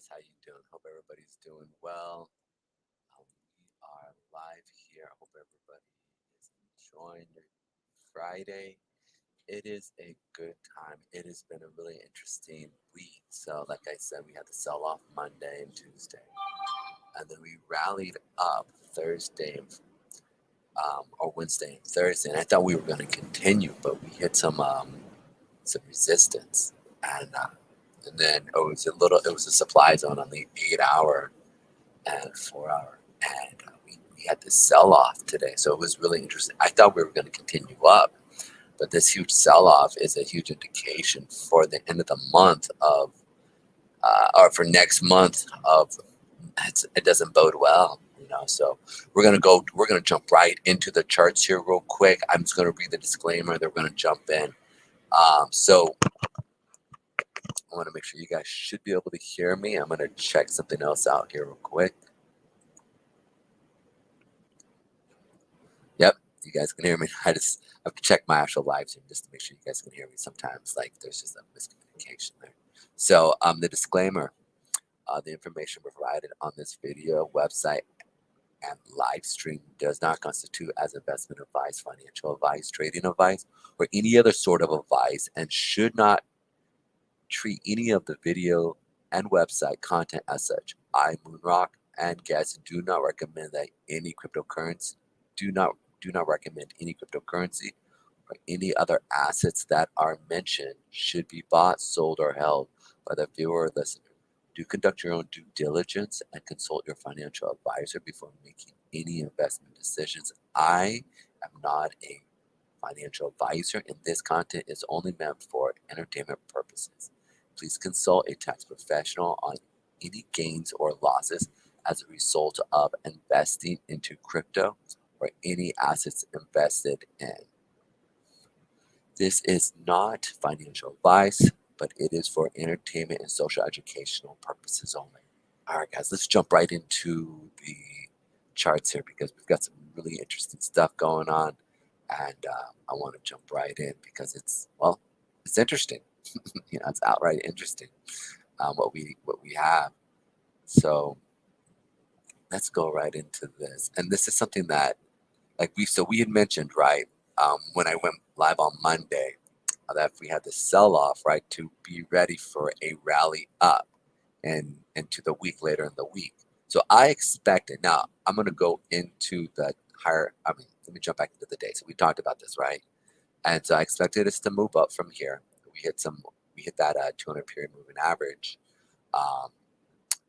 guys, how you doing? Hope everybody's doing well. We are live here. I hope everybody is enjoying your Friday. It is a good time. It has been a really interesting week. So, like I said, we had the sell off Monday and Tuesday, and then we rallied up Thursday, or Wednesday and Thursday. And I thought we were going to continue, but we hit some resistance, and then it was a supply zone on the 8 hour and 4 hour. And we had this sell off today. So it was really interesting. I thought we were going to continue up, but this huge sell off is a huge indication for the end of the month or for next month it doesn't bode well. So we're going to jump right into the charts here real quick. I'm just going to read the disclaimer. Then we're going to jump in. So I want to make sure you guys should be able to hear me. I'm going to check something else out here real quick. Yep, you guys can hear me. I have to check my actual live stream just to make sure you guys can hear me. Sometimes, like, there's just a miscommunication there. So, the disclaimer: the information provided on this video, website, and live stream does not constitute as investment advice, financial advice, trading advice, or any other sort of advice, and should not treat any of the video and website content as such. I, Moonrock, and guests do not recommend that any cryptocurrency do not recommend any cryptocurrency or any other assets that are mentioned should be bought, sold, or held by the viewer or listener. Do conduct your own due diligence and consult your financial advisor before making any investment decisions. I am not a financial advisor, and this content is only meant for entertainment purposes. Please consult a tax professional on any gains or losses as a result of investing into crypto or any assets invested in. This is not financial advice, but it is for entertainment and social educational purposes only. All right, guys, let's jump right into the charts here because we've got some really interesting stuff going on, and I want to jump right in because it's interesting. It's outright interesting what we have. So let's go right into this, and this is something that we had mentioned, right, when I went live on Monday, that if we had the sell off, right, to be ready for a rally up and into the week later in the week. So I expected. Now I'm going to go into the higher. Let me jump back into the day. So we talked about this, right? And so I expected us to move up from here. We hit that 200 period moving average. Um,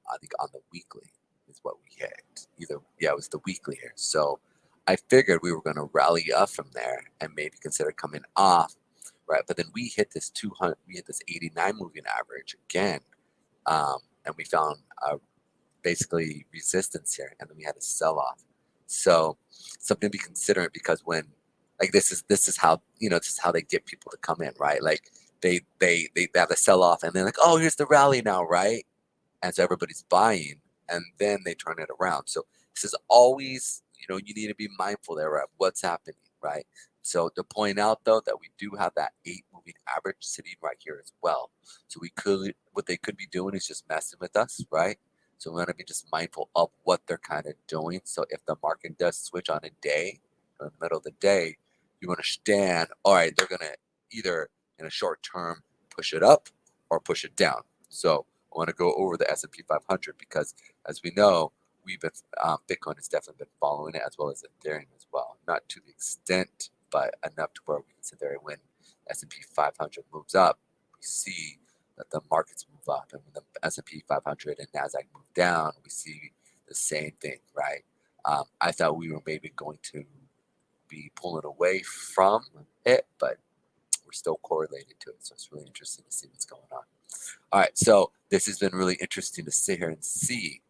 I think on the weekly is what we hit. It was the weekly here. So I figured we were going to rally up from there and maybe consider coming off, right? But then we hit this 89 moving average again, and we found basically resistance here, and then we had a sell off. So something to be considering because when this is how this is how they get people to come in, right? Like they have a sell off, and they're like, oh, here's the rally now, right? And so everybody's buying, and then they turn it around. So this is always, you need to be mindful there of what's happening, right? So to point out though that we do have that 8 moving average sitting right here as well. So what they could be doing is just messing with us, right? So we want to be just mindful of what they're kind of doing. So if the market does switch on a day, in the middle of the day, you understand, all right, they're going to either in a short term push it up or push it down. So I want to go over the S&P 500 because, as we know, Bitcoin has definitely been following it as well as Ethereum as well. Not to the extent, but enough to where we can sit there and when S&P 500 moves up, we see that the markets move up, and when the S&P 500 and Nasdaq move down, we see the same thing, right? I thought we were maybe going to be pulling away from it, but we're still correlated to it, so it's really interesting to see what's going on. All right, so this has been really interesting to sit here and see,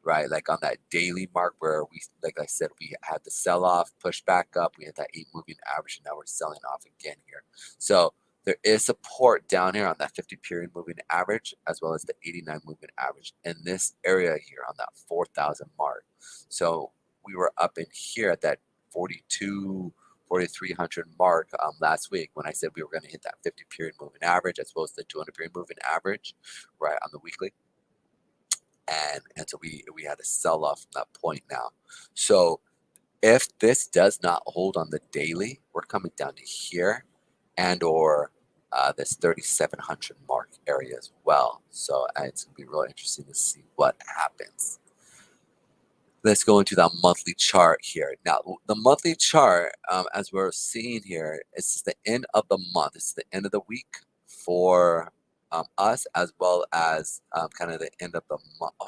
right? Like on that daily mark where like I said, we had the sell-off, push back up, we had that 8 moving average, and now we're selling off again here. So there is support down here on that 50 period moving average, as well as the 89 moving average in this area here on that 4,000 mark. So we were up in here at that 4,300 mark last week when I said we were going to hit that 50 period moving average as well as the 200 period moving average, right, on the weekly. and so we had to sell off from that point now. So if this does not hold on the daily, we're coming down to here and or this 3,700 mark area as well. So it's going to be really interesting to see what happens. Let's go into that monthly chart here. Now, the monthly chart, as we're seeing here, it's the end of the month. It's the end of the week for us, as well as kind of the end of the month. Oh,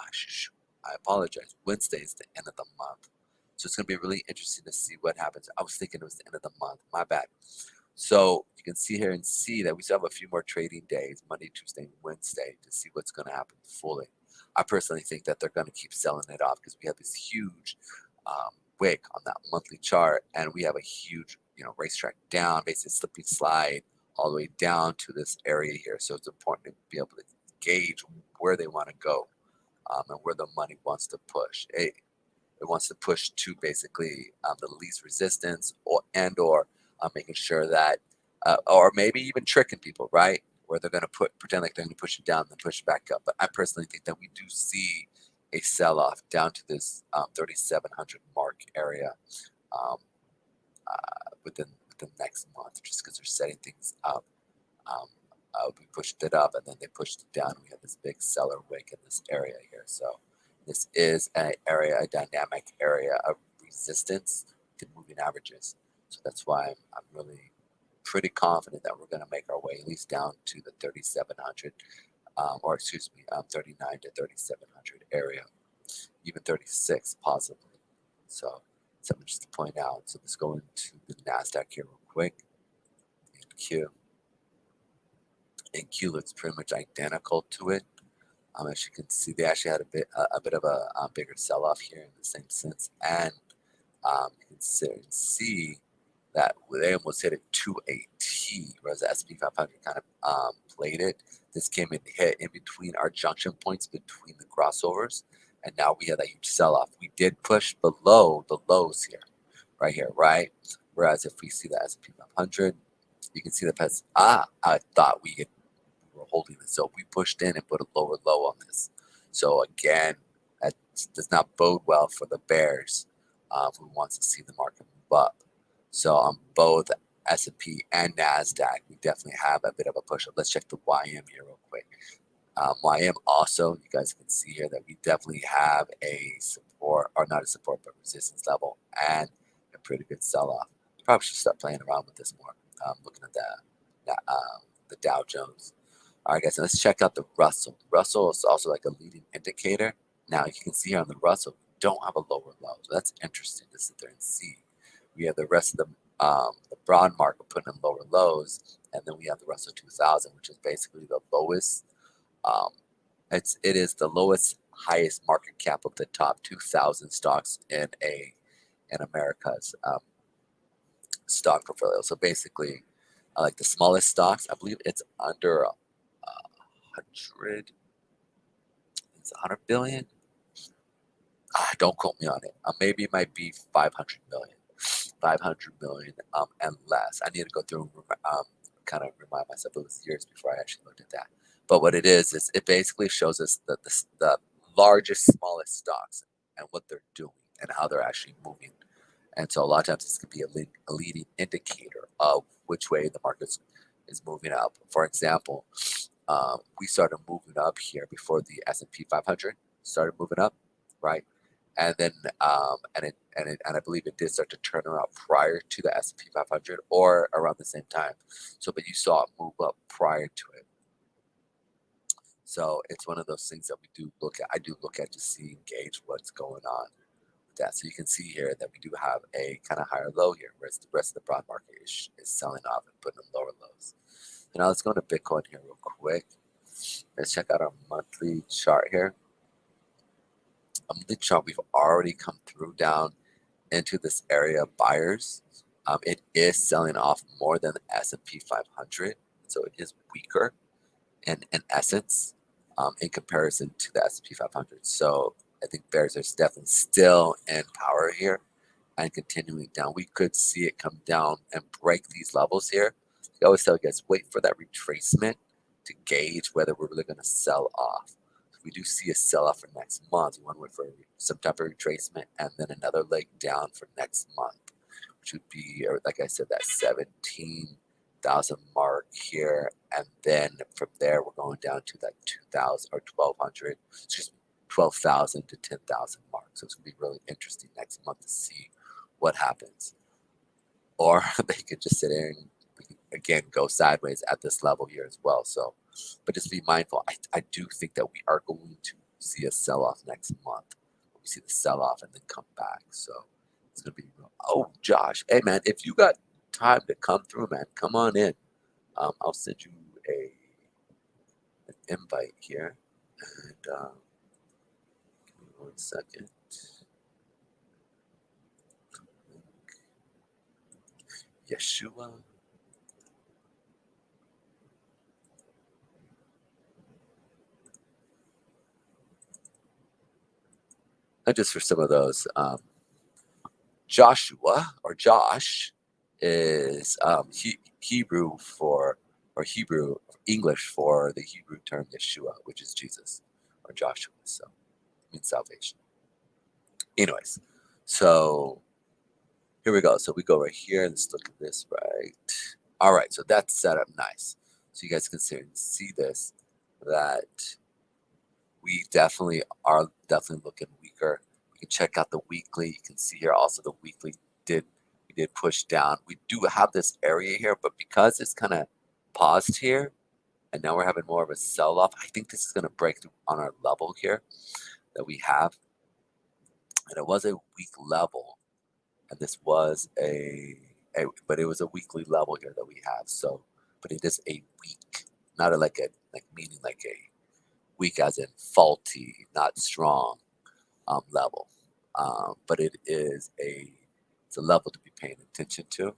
I apologize. Wednesday is the end of the month. So it's going to be really interesting to see what happens. I was thinking it was the end of the month. My bad. So you can see here and see that we still have a few more trading days, Monday, Tuesday, and Wednesday, to see what's going to happen fully. I personally think that they're going to keep selling it off because we have this huge wick on that monthly chart, and we have a huge, racetrack down, basically slipping slide all the way down to this area here. So it's important to be able to gauge where they want to go and where the money wants to push. It wants to push to basically the least resistance or making sure that, or maybe even tricking people, right? Where they're going to pretend like they're going to push it down, then push it back up. But I personally think that we do see a sell-off down to this 3,700 mark area within the next month, just because they're setting things up. We pushed it up, and then they pushed it down. We have this big seller wick in this area here. So this is a dynamic area of resistance to moving averages. So that's why I'm really pretty confident that we're going to make our way at least down to the 3,700, or excuse me, 39 to 3,700 area, even 36 possibly. So something just to point out. So let's go into the NASDAQ here real quick. And Q. And Q looks pretty much identical to it. As you can see, they actually had a bit of a bigger sell-off here in the same sense, and you can see that they almost hit it to a T, whereas the S&P 500 kind of played it. This came in hit in between our junction points between the crossovers, and now we had a huge sell-off. We did push below the lows here, right? Whereas if we see the S&P 500, you can see the I thought we were holding this, so we pushed in and put a lower low on this. So again, that does not bode well for the bears who wants to see the market move up. So on both S&P and NASDAQ, we definitely have a bit of a push up. Let's check the YM here real quick. YM also, you guys can see here that we definitely have a support, or not a support, but resistance level, and a pretty good sell-off. Probably should start playing around with this more. Looking at the Dow Jones. All right, guys, so let's check out the Russell. Russell is also like a leading indicator. Now, you can see here on the Russell, we don't have a lower low. So that's interesting to sit there and see. We have the rest of the broad market putting in lower lows, and then we have the Russell 2000, which is basically the lowest. It is the lowest, highest market cap of the top 2,000 stocks in America's stock portfolio. So basically, like the smallest stocks, I believe it's under 100. It's 100 billion. Don't quote me on it. Maybe it might be 500 million. 500 million and less. I need to go through and kind of remind myself. It was years before I actually looked at that. But what it is it basically shows us the largest, smallest stocks and what they're doing and how they're actually moving. And so a lot of times this could be a leading indicator of which way the market is moving up. For example, we started moving up here before the S&P 500 started moving up, right? And then and I believe it did start to turn around prior to the S&P 500 or around the same time. So, but you saw it move up prior to it. So it's one of those things that we do look at. I do look at to see, gauge what's going on with that. So you can see here that we do have a kind of higher low here, whereas the rest of the broad market is selling off and putting in lower lows. So now let's go into Bitcoin here real quick. Let's check out our monthly chart here. A monthly chart, we've already come through down into this area of buyers. It is selling off more than the S&P 500, so it is weaker in essence in comparison to the S&P 500. So I think bears are definitely still in power here and continuing down. We could see it come down and break these levels here. I always tell you guys, wait for that retracement to gauge whether we're really going to sell off. we do see a sell-off for next month, one went for some type of retracement and then another leg down for next month, which would be, or like I said, that 17,000 mark here. And then from there, we're going down to that 2,000 or 1,200, excuse me, 12,000 to 10,000 mark. So it's going to be really interesting next month to see what happens. Or they could just sit there and again go sideways at this level here as well. So, but just be mindful. I do think that we are going to see a sell-off next month. We see the sell-off and then come back. So it's gonna be real. Oh, Josh, hey man, if you got time to come through, man, come on in. I'll send you an invite here, and give me 1 second. Yeshua. And just for some of those, Joshua or Josh is Hebrew for, or Hebrew English for the Hebrew term Yeshua, which is Jesus or Joshua. So it means salvation. Anyways, so here we go. So we go right here. Let's look at this right. All right, so that's set up nice. So you guys can see this, that we definitely are looking weaker. You can check out the weekly. You can see here also the weekly we did push down. We do have this area here, but because it's kind of paused here, and now we're having more of a sell-off, I think this is going to break through on our level here that we have. And it was a weak level, and this was but it was a weekly level here that we have. So, but it is a weak, not a like meaning like a weak as in faulty, not strong level. But it's a level to be paying attention to.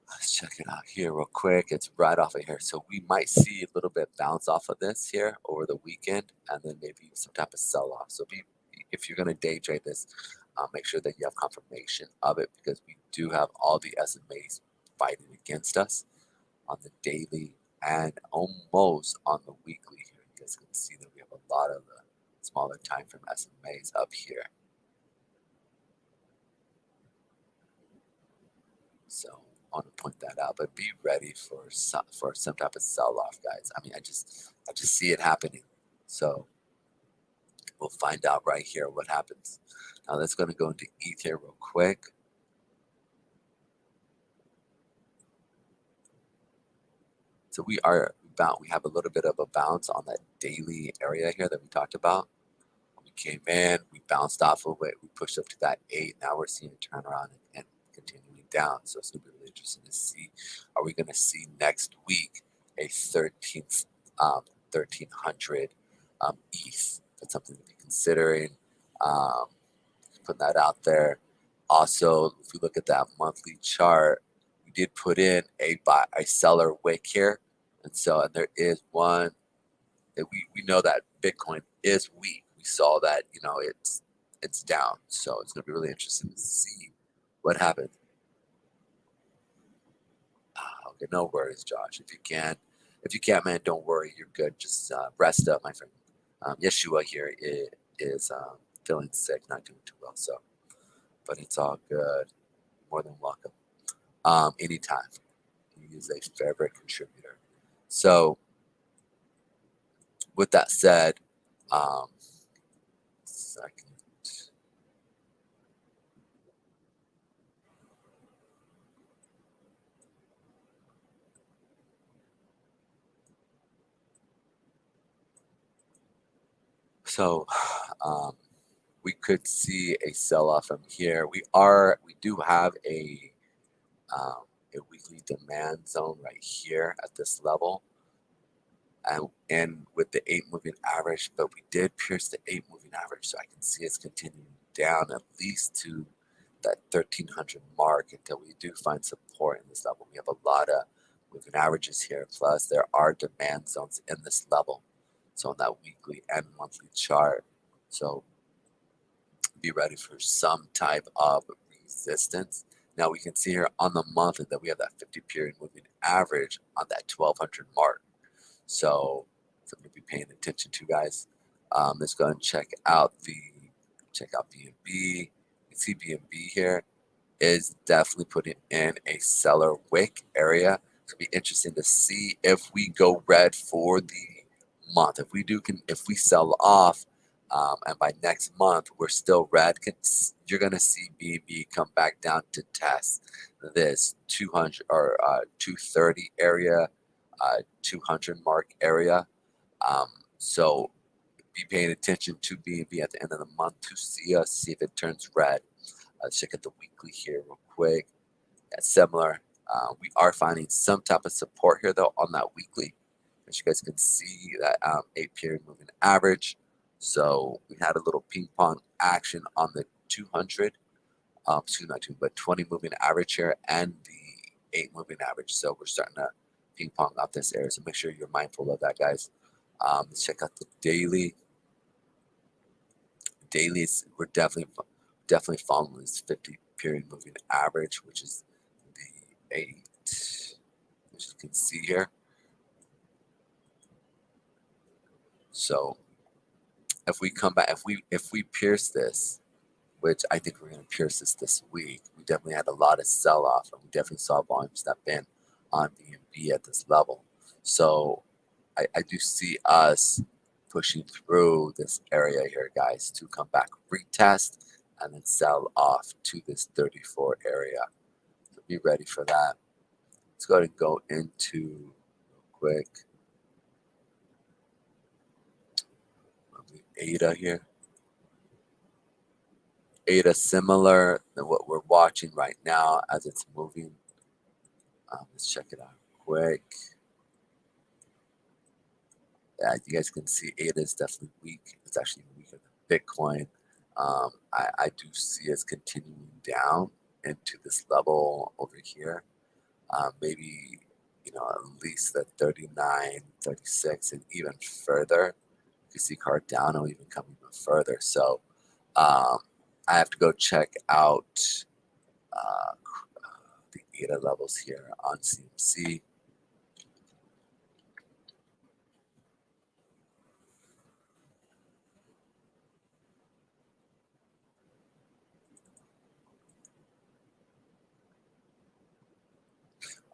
Let's check it out here real quick. It's right off of here. So we might see a little bit bounce off of this here over the weekend, and then maybe some type of sell-off. So if you're going to day trade this, make sure that you have confirmation of it, because we do have all the SMAs fighting against us on the daily and almost on the weekly here. You guys can see that we have a lot of the smaller time frame SMAs up here. So I want to point that out, but be ready for some type of sell-off, guys. I mean, I just see it happening. So we'll find out right here what happens. Now let's go into ETH here real quick. So we have a little bit of a bounce on that daily area here that we talked about. We came in, we bounced off of it, we pushed up to that 8. Now we're seeing a turnaround and continuing down. So it's going to be really interesting to see. Are we going to see next week a 1,300 ETH? That's something to be considering. Putting that out there. Also, if we look at that monthly chart, we did put in a seller wick here, and there is one that we know that Bitcoin is weak. We saw that, it's down, so it's going to be really interesting to see what happens. Okay, no worries, Josh. If you can't, man, don't worry. You're good. Just rest up, my friend. Yeshua here is feeling sick, not doing too well. So, but it's all good. More than welcome. Anytime. He is a favorite contributor. So, with that said, second. So, we could see a sell-off from here. We do have a weekly demand zone right here at this level, and with the 8 moving average, but we did pierce the 8 moving average, so I can see it's continuing down at least to that 1,300 mark until we do find support in this level. We have a lot of moving averages here, plus there are demand zones in this level, so on that weekly and monthly chart. So be ready for some type of resistance. Now we can see here on the monthly that we have that 50 period moving average on that 1,200 mark. So something to be paying attention to, guys. Let's go and check out BNB. You can see BNB here is definitely putting in a seller wick area. It's gonna be interesting to see if we go red for the month. If we sell off, and by next month we're still red, you're gonna see BNB come back down to test this 200 or 230 area, 200 mark area. So be paying attention to BNB at the end of the month to see if it turns red. Let's check out the weekly here real quick. Yeah, similar. We are finding some type of support here though on that weekly. As you guys can see, that 8-period moving average. So we had a little ping pong action on the 200, not 2, but 20 moving average here and the 8 moving average. So we're starting to ping pong off this area. So make sure you're mindful of that, guys. Let's check out the daily. Dailies, we're definitely following this 50-period moving average, which is the 8, which you can see here. So if we come back, if we pierce this, which I think we're going to pierce this week, we definitely had a lot of sell-off, and we definitely saw volume step in on BNB at this level. So I do see us pushing through this area here, guys, to come back, retest, and then sell off to this 34 area. So be ready for that. Let's go ahead and go into real quick ADA here. ADA similar than what we're watching right now as it's moving. Let's check it out quick. Yeah, you guys can see ADA is definitely weak. It's actually weaker than Bitcoin. I do see us continuing down into this level over here. Maybe, at least the 39, 36, and even further. You can see Cardano even coming even further. So I have to go check out the ADA levels here on CMC.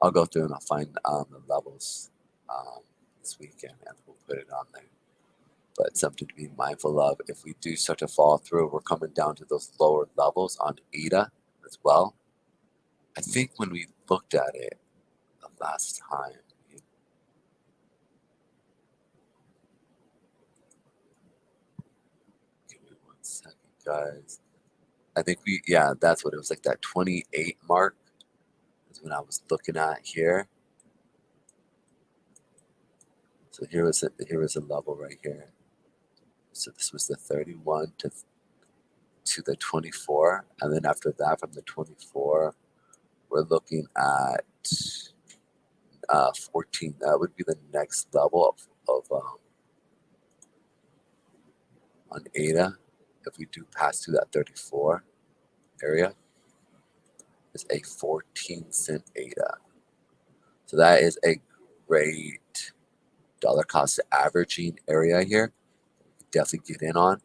I'll go through and I'll find the levels this weekend and we'll put it on there. But something to be mindful of. If we do start to fall through, we're coming down to those lower levels on ADA as well. I think when we looked at it the last time, give me 1 second, guys. I think that's what it was, like that 28 mark is when I was looking at here. So here was a level right here. So this was the 31 to the 24, and then after that, from the 24, we're looking at 14. That would be the next level of on ADA. If we do pass through that 34 area, is a 14-cent ADA. So that is a great dollar cost averaging area here. Definitely get in on.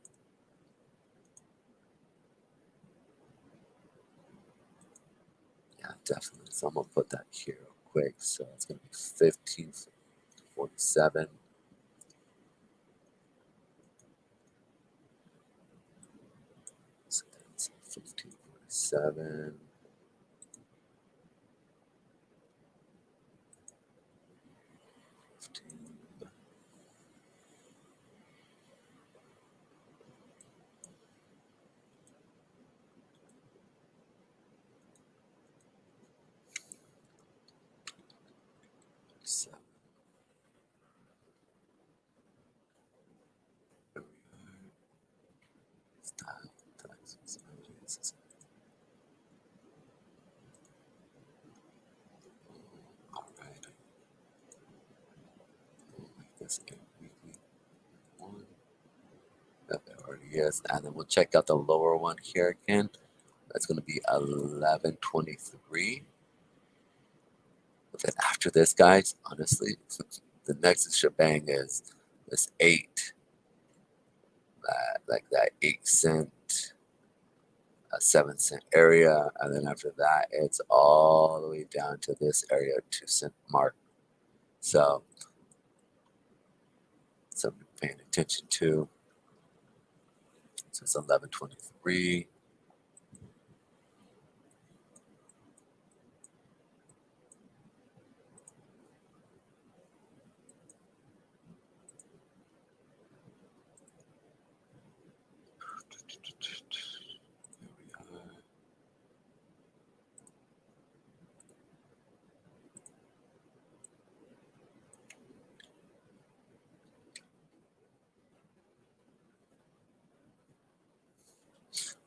Yeah, definitely. So I'm gonna put that here real quick. So it's gonna be 15.47. So that's 15.47. So all right. This weekly one. That already is. And then we'll check out the lower one here again. That's going to be 11.23. But then after this, guys, honestly, the next shebang is this 8, that 8 cent, a 7 cent area, and then after that, it's all the way down to this area, 2 cent mark. So something paying attention to. So it's 11.23. Here we are.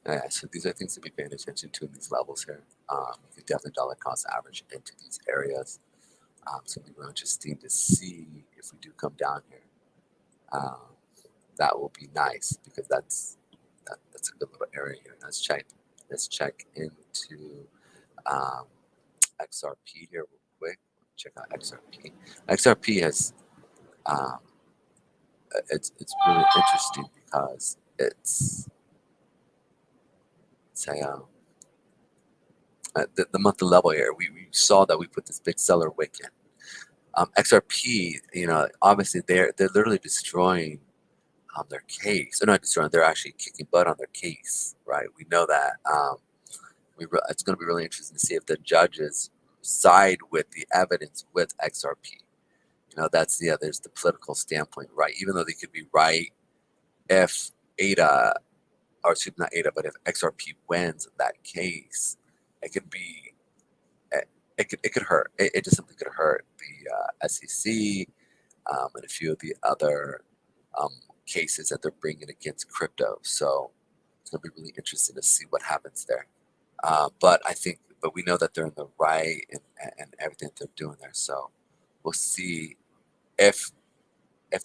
Yeah, so these are things to be paying attention to in these levels here. You could definitely dollar cost average into these areas. So it'll be real interesting to see if we do come down here. Um, that will be nice because that's a good little area here. Let's check. Let's check into um, XRP here real quick. Check out XRP. XRP has um, it's really interesting because it's the monthly level here. We saw that we put this big seller wick in. XRP, obviously they're literally destroying their case. They're not destroying; they're actually kicking butt on their case, right? We know that. It's going to be really interesting to see if the judges side with the evidence with XRP. There's the political standpoint, right? Even though they could be right if ADA, or excuse me, not ADA, but if XRP wins that case, it could be it could hurt. It just simply could hurt the SEC and a few of the other um, cases that they're bringing against crypto. So it's going to be really interesting to see what happens there. But we know that they're in the right and everything that they're doing there. So we'll see if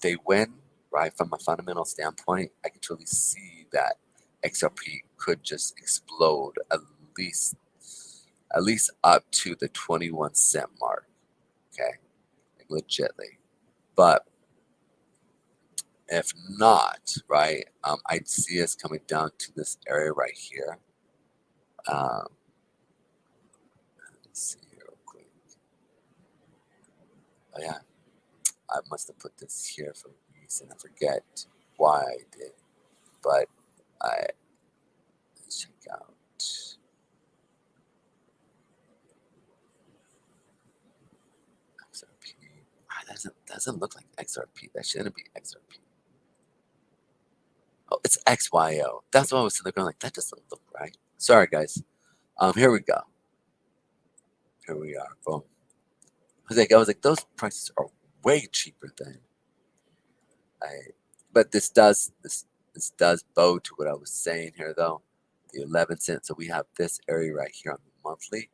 they win, right, from a fundamental standpoint. I can truly see that XRP could just explode least at least up to the 21 cent mark. Okay, like legitly. But if not, right, I'd see us coming down to this area right here. Um, let's see here real quick. Oh yeah, I must have put this here for a reason. I forget why I did, but let's check out XRP. Doesn't look like XRP. That shouldn't be XRP. Oh, it's XYO. That's what I was sitting there going like that doesn't look right. Sorry guys. Here we go. Here we are. Boom. I was like, those prices are way cheaper than I. But this does bow to what I was saying here though. The 11 cents. So we have this area right here on the monthly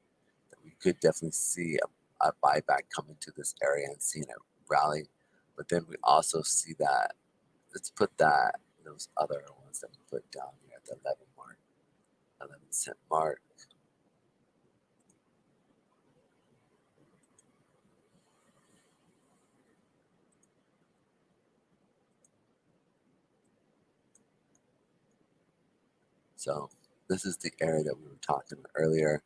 that we could definitely see a buyback come into this area and seeing it rally. But then we also see that. Let's put those other ones that we put down here at the 11 cent mark. So this is the area that we were talking about earlier.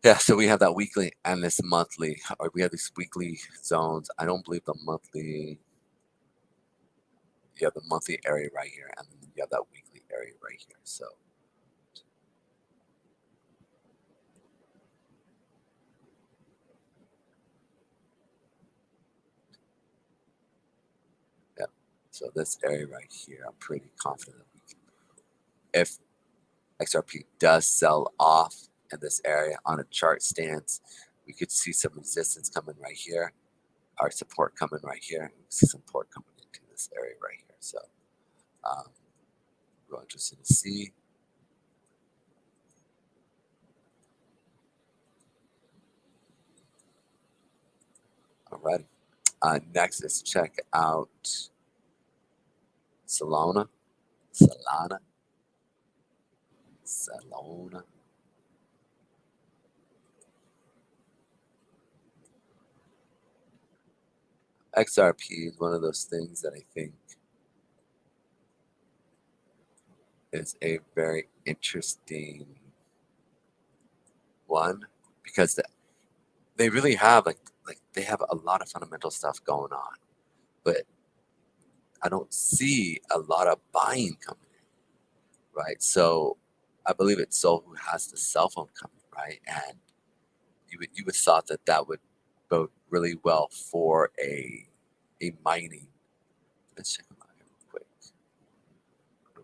Yeah, so we have that weekly and this monthly, or we have these weekly zones. I don't believe the monthly, you have the monthly area right here, and then you have that weekly area right here. So yeah, so this area right here, I'm pretty confident that if XRP does sell off in this area on a chart stance, we could see some resistance coming right here, our support coming right here, and we see some support coming into this area right here. So um, real interesting to see. All right. Next, let's check out Solana. Solana. Solana. XRP is one of those things that I think is a very interesting one because they really have like they have a lot of fundamental stuff going on, but I don't see a lot of buying coming in, right? So I believe it's Sol who has the cell phone coming, right? And you would thought that that would bode really well for a mining. Let's check them out here real quick.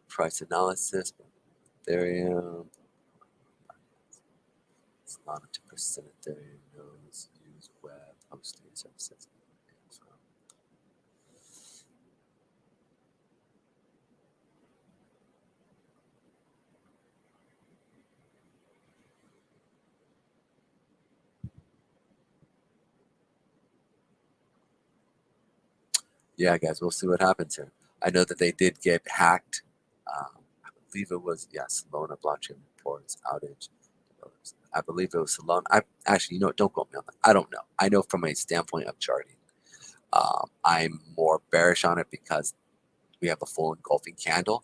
Price analysis, Ethereum. It's not a 2% Ethereum nodes use web hosting services. Yeah, guys, we'll see what happens here. I know that they did get hacked. I believe it was, yeah, Solana blockchain reports outage. I believe it was Solana. I actually, don't quote me on that. I don't know. I know from a standpoint of charting, I'm more bearish on it because we have a full engulfing candle,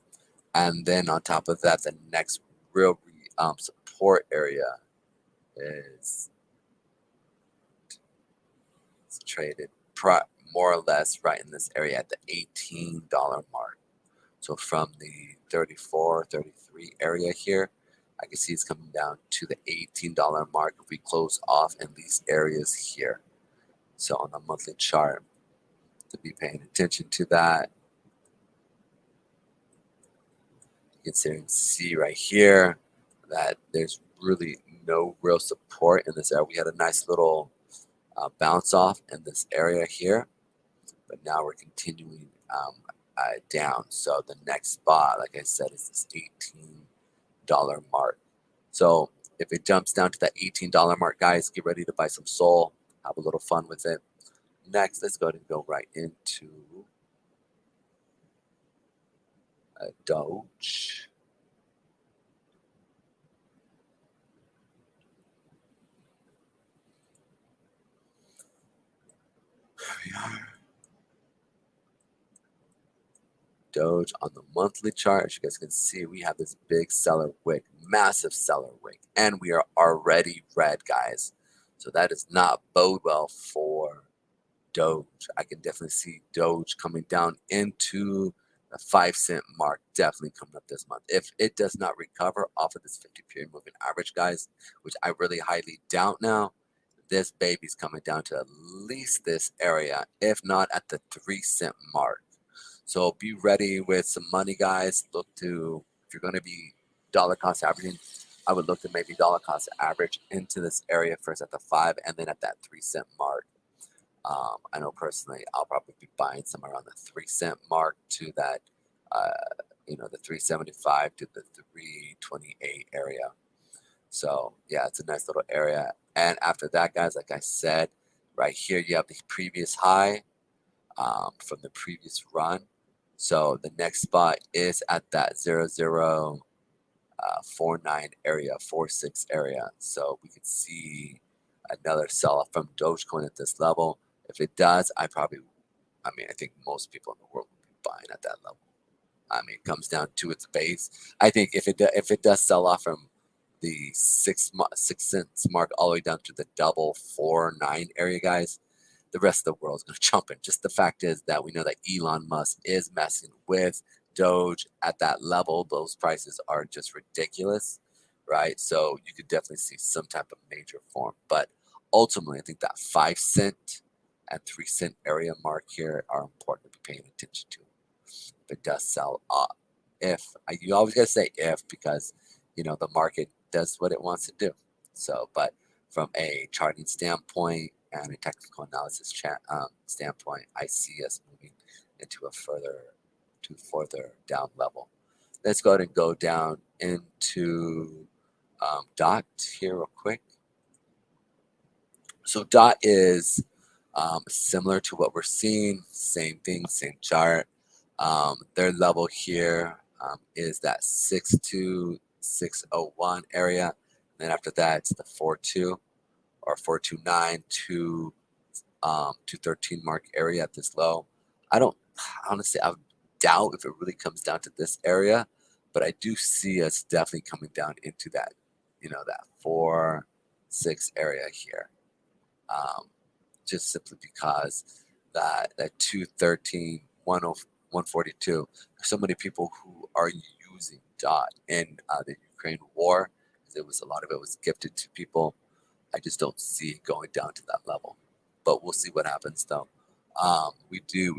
and then on top of that, the next real support area is traded more or less right in this area at the $18 mark. So from the 34, 33 area here, I can see it's coming down to the $18 mark if we close off in these areas here. So on the monthly chart, to be paying attention to that. You can see right here that there's really no real support in this area. We had a nice little bounce off in this area here, but now we're continuing down. So the next spot, like I said, is this $18 mark. So if it jumps down to that $18 mark, guys, get ready to buy some Sol. Have a little fun with it. Next, let's go ahead and go right into Doge. Here we are. Doge on the monthly chart. As you guys can see, we have this big seller wick, massive seller wick, and we are already red, guys. So that does not bode well for Doge. I can definitely see Doge coming down into the 5 cent mark, definitely coming up this month. If it does not recover off of this 50 period moving average, guys, which I really highly doubt now, this baby's coming down to at least this area, if not at the 3 cent mark. So be ready with some money, guys. Look to, if you're going to be dollar cost averaging, I would look to maybe dollar cost average into this area first at the 5 and then at that 3 cent mark. I know personally, I'll probably be buying somewhere around the 3 cent mark to that, the 375 to the 328 area. So yeah, it's a nice little area. And after that, guys, like I said, right here you have the previous high from the previous run. So the next spot is at that 0049 area, 46 area. So we could see another sell-off from Dogecoin at this level. If it does, I think most people in the world will be buying at that level. I mean, it comes down to its base. I think if it does sell off from the 6 cents mark all the way down to the 0049 area, guys, the rest of the world is going to jump in. Just the fact is that we know that Elon Musk is messing with Doge at that level. Those prices are just ridiculous, right? So you could definitely see some type of major form. But ultimately, I think that 5 cent and 3 cent area mark here are important to be paying attention to. If it does sell up, you always gotta say if, because the market does what it wants to do. So, but from a charting standpoint and a technical analysis standpoint, I see us moving into further down level. Let's go ahead and go down into DOT here real quick. So DOT is similar to what we're seeing, same thing, same chart. Their level here is that 62601 area. Then after that, it's the 42 or 429 to 213 mark area at this low. I don't honestly, I would doubt if it really comes down to this area, but I do see us definitely coming down into that, that 4-6 area here. Just simply because that 213, 142, there's so many people who are using DOT in the Ukraine war, because a lot of it was gifted to people. I just don't see it going down to that level, but we'll see what happens though. We did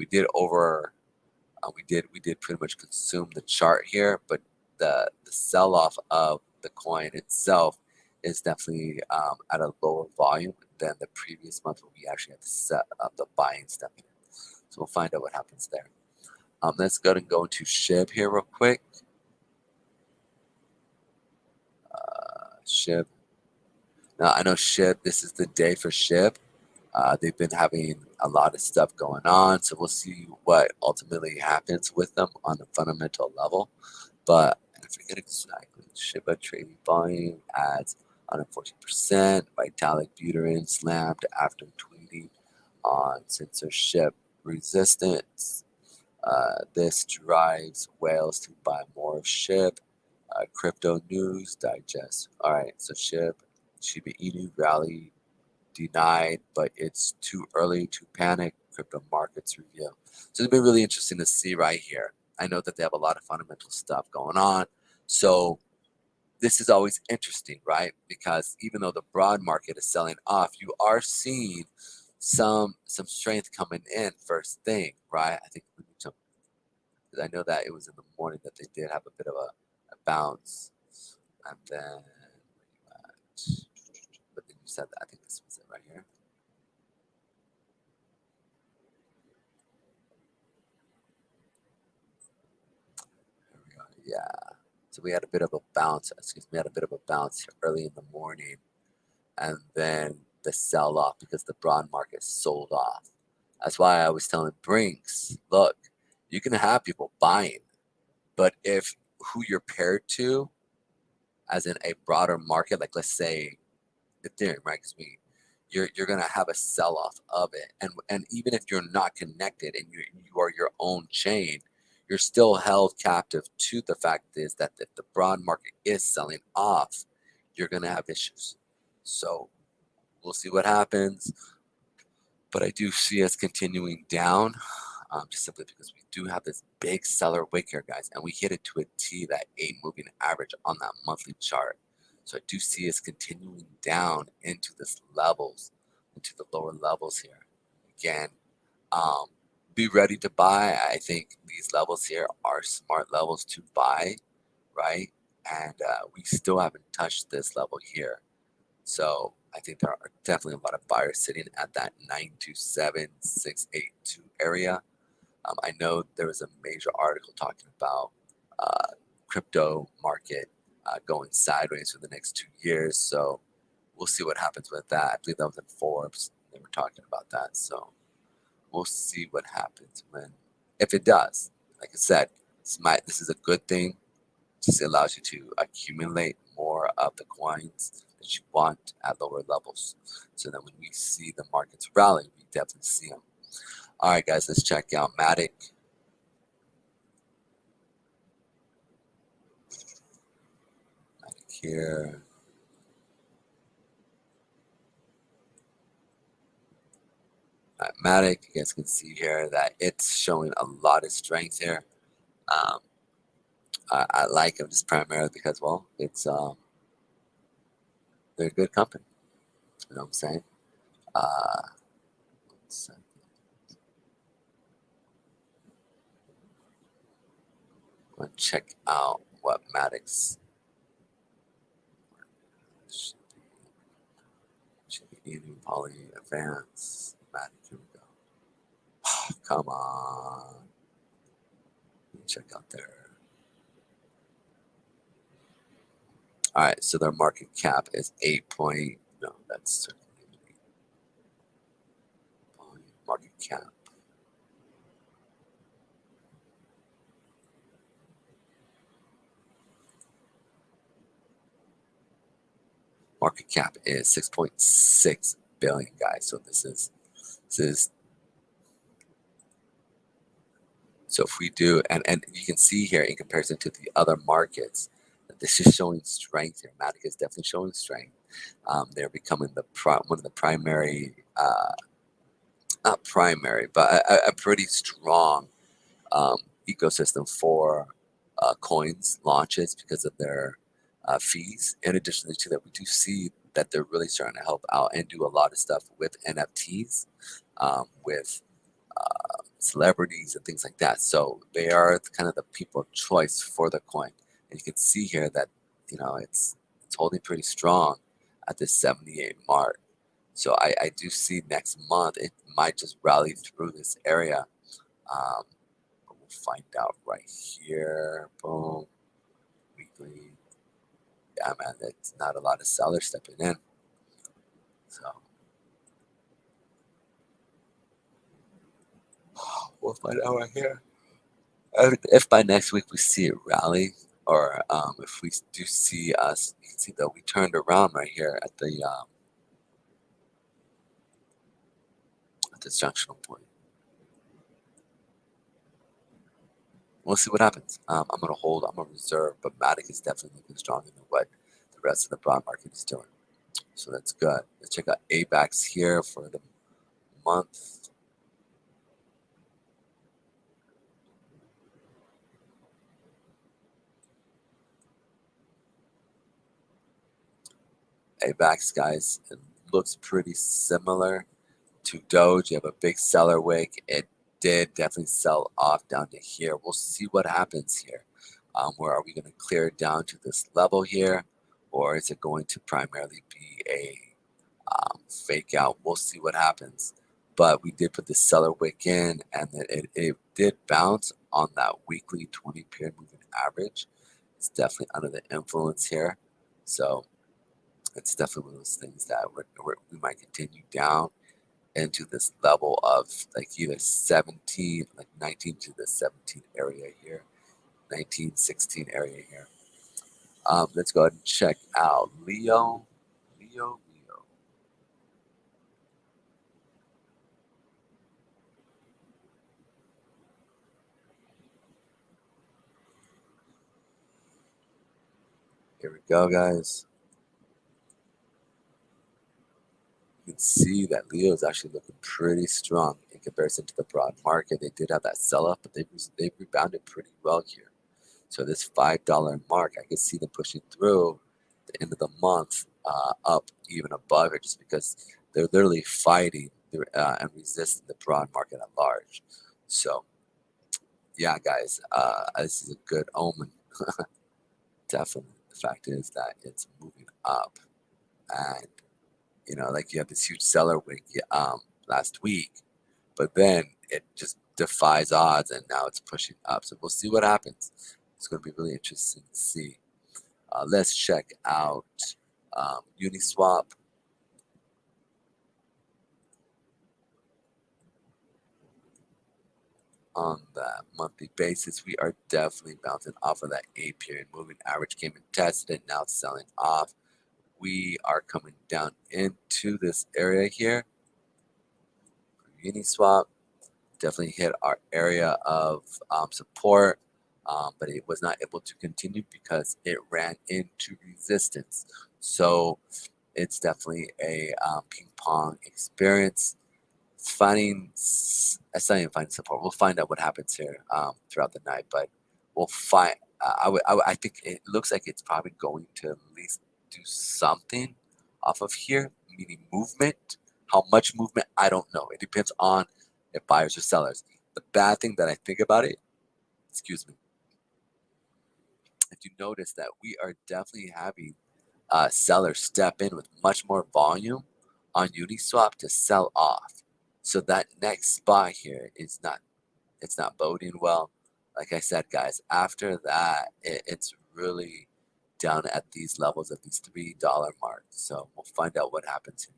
pretty much consume the chart here, but the sell off of the coin itself is definitely at a lower volume than the previous month when we actually had to set up the buying step in. So we'll find out what happens there. Let's go ahead and go into SHIB here real quick. SHIB. Now I know SHIB, this is the day for SHIB. They've been having a lot of stuff going on, so we'll see what ultimately happens with them on the fundamental level. But if we get exactly, Shiba trading volume adds 114%. Vitalik Buterin slammed after tweeting on censorship resistance. This drives whales to buy more of SHIB. Crypto news digest. All right, so SHIB, Shiba Inu rally denied, but it's too early to panic. Crypto markets review. So it's been really interesting to see right here. I know that they have a lot of fundamental stuff going on. So this is always interesting, right? Because even though the broad market is selling off, you are seeing some strength coming in first thing, right? I think I know that it was in the morning that they did have a bit of a bounce, and then but then you said that I think this was it right here. Here we go. Yeah. So we had a bit of a bounce. Excuse me, had a bit of a bounce early in the morning, and then the sell off because the broad market sold off. That's why I was telling Brinks, look, you can have people buying, but if who you're paired to, as in a broader market, like let's say Ethereum, right? Because you're gonna have a sell off of it, and even if you're not connected and you are your own chain, you're still held captive to the fact is that if the broad market is selling off, you're gonna have issues. So we'll see what happens, but I do see us continuing down, just simply because we do have this big seller wick here, guys, and we hit it to a T, that 8 moving average on that monthly chart. So I do see us continuing down into this levels, into the lower levels here. Again, be ready to buy. I think these levels here are smart levels to buy, right? And we still haven't touched this level here. So I think there are definitely a lot of buyers sitting at that 927,682 area. I know there was a major article talking about crypto market going sideways for the next 2 years. So we'll see what happens with that. I believe that was in Forbes. They were talking about that. So we'll see what happens if it does. Like I said, this is a good thing. Just allows you to accumulate more of the coins that you want at lower levels. So that when we see the markets rally, we definitely see them. All right, guys, let's check out Matic. Matic here. Matic, you guys can see here that it's showing a lot of strength here. I like them just primarily because, well, it's they're a good company. You know what I'm saying? Let's check out what Matic's should be eating Poly Advance. Matic, here we go. Come on. Check out their. All right, so their market cap is 8 point. No, that's certainly market cap. Market cap is 6.6 billion, guys. So this is is, so if we do, and you can see here in comparison to the other markets, that this is showing strength here. Matic is definitely showing strength. They're becoming one of the primary, not primary, but a pretty strong um, ecosystem for coins launches because of their fees. In addition to that, we do see that they're really starting to help out and do a lot of stuff with NFTs, with celebrities and things like that. So they are kind of the people of choice for the coin. And you can see here that it's holding pretty strong at this 78 mark. So I do see next month it might just rally through this area. But we'll find out right here. Boom. Weekly. Yeah, man, it's not a lot of sellers stepping in. So we'll find out right here. If by next week we see it rally, or if we do see us, you can see that we turned around right here at this junctional point. We'll see what happens. I'm gonna hold. I'm gonna reserve, but Matic is definitely looking stronger than what the rest of the broad market is doing. So that's good. Let's check out ABAX here for the month. ABAX, guys, it looks pretty similar to Doge. You have a big seller wick. It did definitely sell off down to here. We'll see what happens here. Where are we going to clear it down to this level here, or is it going to primarily be a fake out? We'll see what happens. But we did put the seller wick in, and then it did bounce on that weekly 20 period moving average. It's definitely under the influence here. So it's definitely one of those things that we might continue down into this level of like either 17, like 19 to the 17 area here, 19, 16 area here. Let's go ahead and check out Leo. Leo. Here we go, guys. You can see that Leo is actually looking pretty strong in comparison to the broad market. They did have that sell-off, but they've rebounded pretty well here. So this $5 mark, I can see them pushing through the end of the month up even above it, just because they're literally fighting and resisting the broad market at large. So yeah, guys, this is a good omen. Definitely. The fact is that it's moving up, and like you have this huge seller wick last week, but then it just defies odds, and now it's pushing up. So we'll see what happens. It's going to be really interesting to see. Let's check out Uniswap. On that monthly basis, we are definitely bouncing off of that 8 period moving average. Came and tested it, now it's selling off. We are coming down into this area here. Uniswap definitely hit our area of support, but it was not able to continue because it ran into resistance. So it's definitely a ping pong experience. It's not even finding support. We'll find out what happens here throughout the night, but we'll find. I think it looks like it's probably going to at least do something off of here, meaning movement. How much movement? I don't know. It depends on if buyers or sellers. The bad thing that I think about it, excuse me, if you notice that we are definitely having sellers step in with much more volume on Uniswap to sell off. So that next spot here is it's not boding well. Like I said, guys, after that, it's really down at these levels of these $3 marks. So we'll find out what happens here.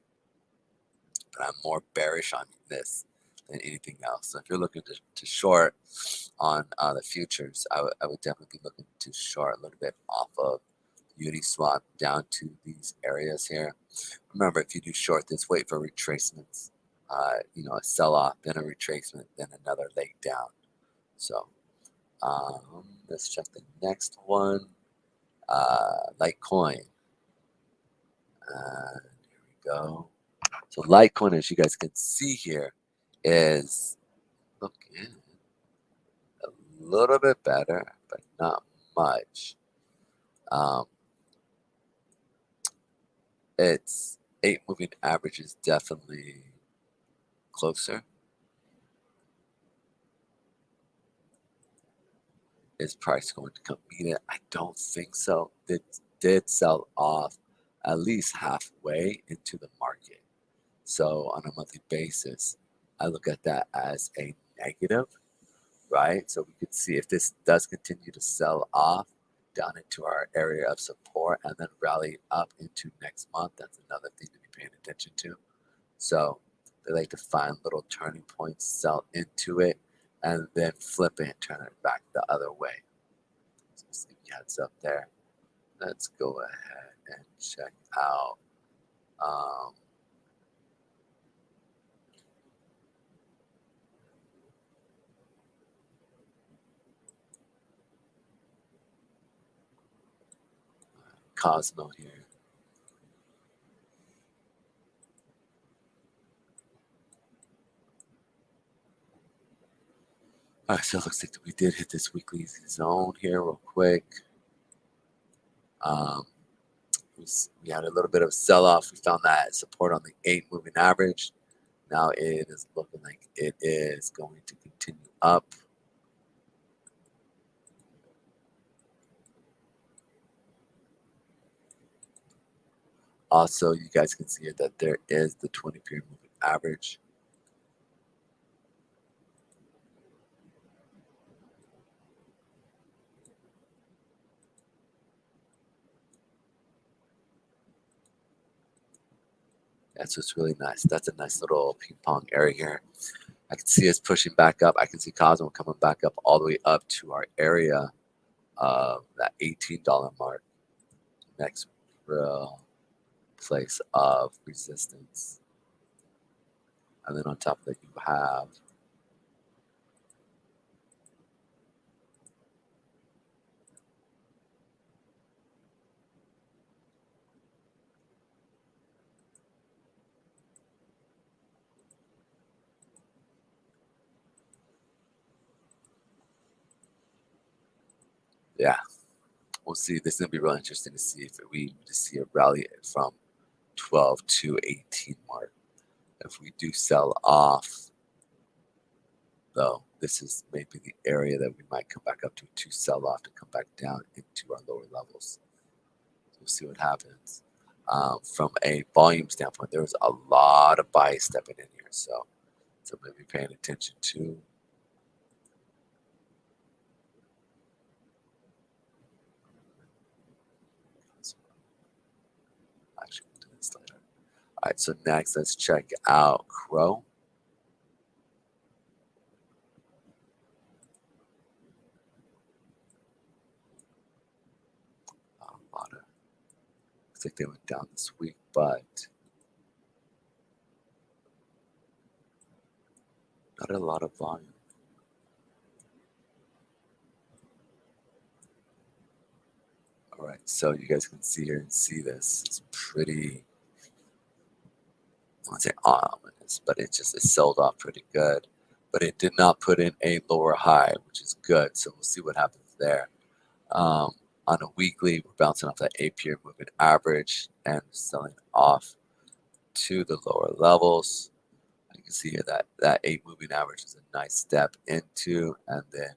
But I'm more bearish on this than anything else. So if you're looking to short on the futures, I would definitely be looking to short a little bit off of Uniswap down to these areas here. Remember, if you do short this, wait for retracements. a sell-off, then a retracement, then another leg down. So let's check the next one. Litecoin. And here we go. So Litecoin, as you guys can see here, is looking a little bit better, but not much. Um, its 8 moving average is definitely closer. Is price going to come meet it? I don't think so. It did sell off at least halfway into the market. So on a monthly basis, I look at that as a negative, right? So we could see if this does continue to sell off down into our area of support and then rally up into next month. That's another thing to be paying attention to. So they like to find little turning points, sell into it, and then flip it and turn it back the other way. So see heads up there. Let's go ahead and check out Cosmo here. All right, so it looks like we did hit this weekly zone here real quick. We had a little bit of sell-off. We found that support on the 8 moving average. Now it is looking like it is going to continue up. Also, you guys can see here that there is the 20-period moving average. That's what's really nice. That's a nice little ping pong area here. I can see us pushing back up. I can see Cosmo coming back up all the way up to our area of that $18 mark. Next real place of resistance. And then on top of that, you have yeah, we'll see. This is gonna be real interesting to see if we just see a rally from 12 to 18 mark. If we do sell off, though, this is maybe the area that we might come back up to sell off to come back down into our lower levels. We'll see what happens. From a volume standpoint, there was a lot of buys stepping in here, so maybe paying attention to. Actually, we'll do this later. All right, so next, let's check out Crow. Looks like they went down this week, but not a lot of volume. All right, so you guys can see here and see this. It's pretty, I won't say ominous, but it sold off pretty good. But it did not put in a lower high, which is good. So we'll see what happens there. On a weekly, we're bouncing off that 8-period moving average and selling off to the lower levels. You can see here that 8 moving average is a nice step into, and then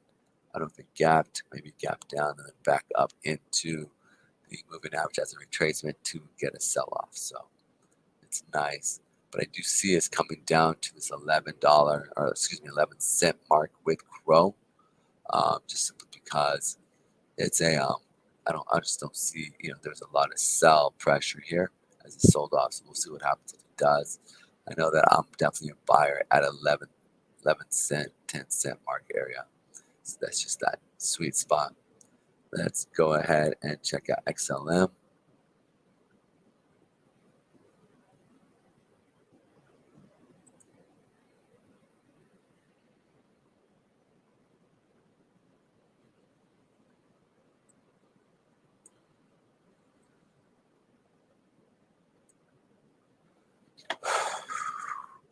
I don't think gapped, maybe gapped down and then back up into the moving average as a retracement to get a sell-off. So it's nice. But I do see us coming down to this $11 or excuse me 11-cent mark with Crow, just simply because it's a I just don't see, there's a lot of sell pressure here as it sold off. So we'll see what happens if it does. I know that I'm definitely a buyer at 11 cent, 10-cent mark area. So that's just that sweet spot. Let's go ahead and check out XLM.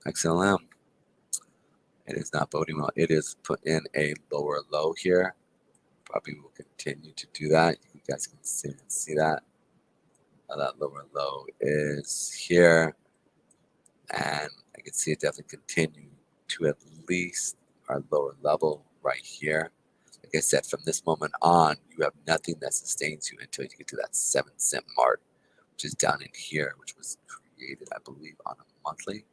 XLM. It is not boding well. It is put in a lower low here. Probably will continue to do that. You guys can see that. That lower low is here. And I can see it definitely continue to at least our lower level right here. Like I said, from this moment on, you have nothing that sustains you until you get to that 7-cent mark, which is down in here, which was created, I believe, on a monthly.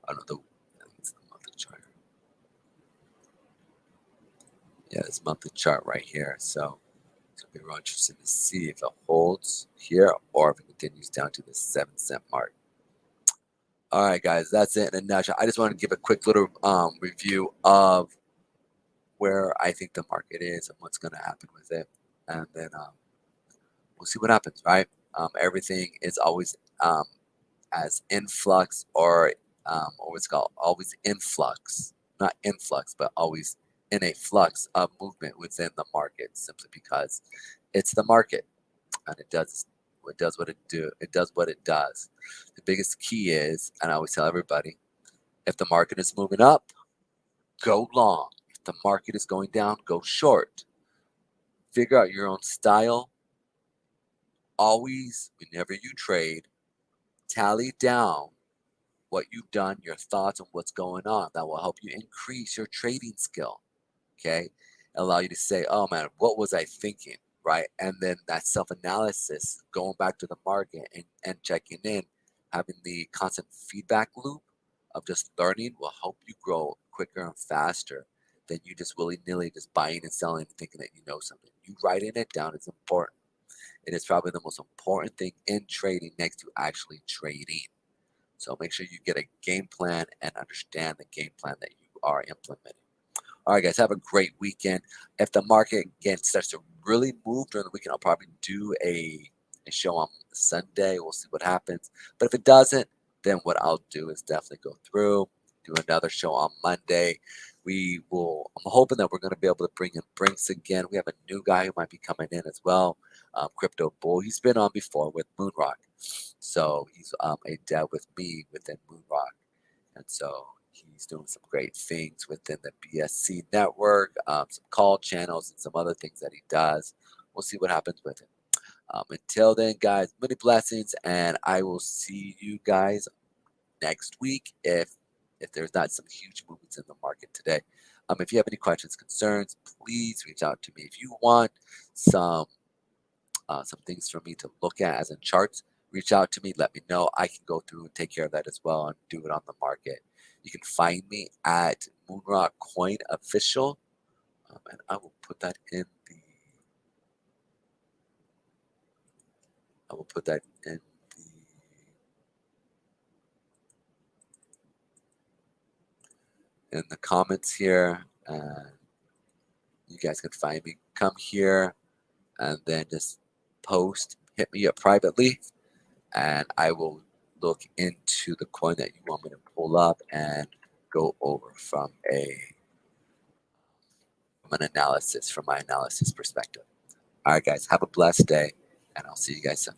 I don't know, I think it's the monthly chart. Yeah, this monthly chart right here. So it's going to be real interesting to see if it holds here or if it continues down to the 7-cent mark. All right, guys, that's it in a nutshell. I just want to give a quick little review of where I think the market is and what's going to happen with it. And then we'll see what happens, right? Everything is always as influx or what's called always influx, not influx, but always in a flux of movement within the market, simply because it's the market and it does what it does. The biggest key is, and I always tell everybody, if the market is moving up, go long. If the market is going down, go short. Figure out your own style. Always, whenever you trade, tally down what you've done, your thoughts on what's going on. That will help you increase your trading skill. Okay. Allow you to say, oh man, what was I thinking? Right. And then that self-analysis, going back to the market and checking in, having the constant feedback loop of just learning will help you grow quicker and faster than you just willy-nilly just buying and selling and thinking that you know something. You writing it down is important. It is probably the most important thing in trading next to actually trading. So make sure you get a game plan and understand the game plan that you are implementing. All right, guys, have a great weekend. If the market again starts to really move during the weekend, I'll probably do a show on Sunday. We'll see what happens. But if it doesn't, then what I'll do is definitely go through, do another show on Monday. I'm hoping that we're going to be able to bring in Brinks again. We have a new guy who might be coming in as well, Crypto Bull. He's been on before with Moonrock. So he's a dev with me within Moonrock. And so he's doing some great things within the BSC network, some call channels, and some other things that he does. We'll see what happens with it. Until then, guys, many blessings, and I will see you guys next week if there's not some huge movements in the market today. If you have any questions, concerns, please reach out to me. If you want some things for me to look at as in charts, reach out to me. Let me know. I can go through and take care of that as well and do it on the market. You can find me at Moonrock Coin Official, and I will put that in the comments here, and you guys can find me. Come here and then just post, hit me up privately, and I will look into the coin that you want me to pull up and go over from my analysis perspective. All right, guys, have a blessed day, and I'll see you guys soon.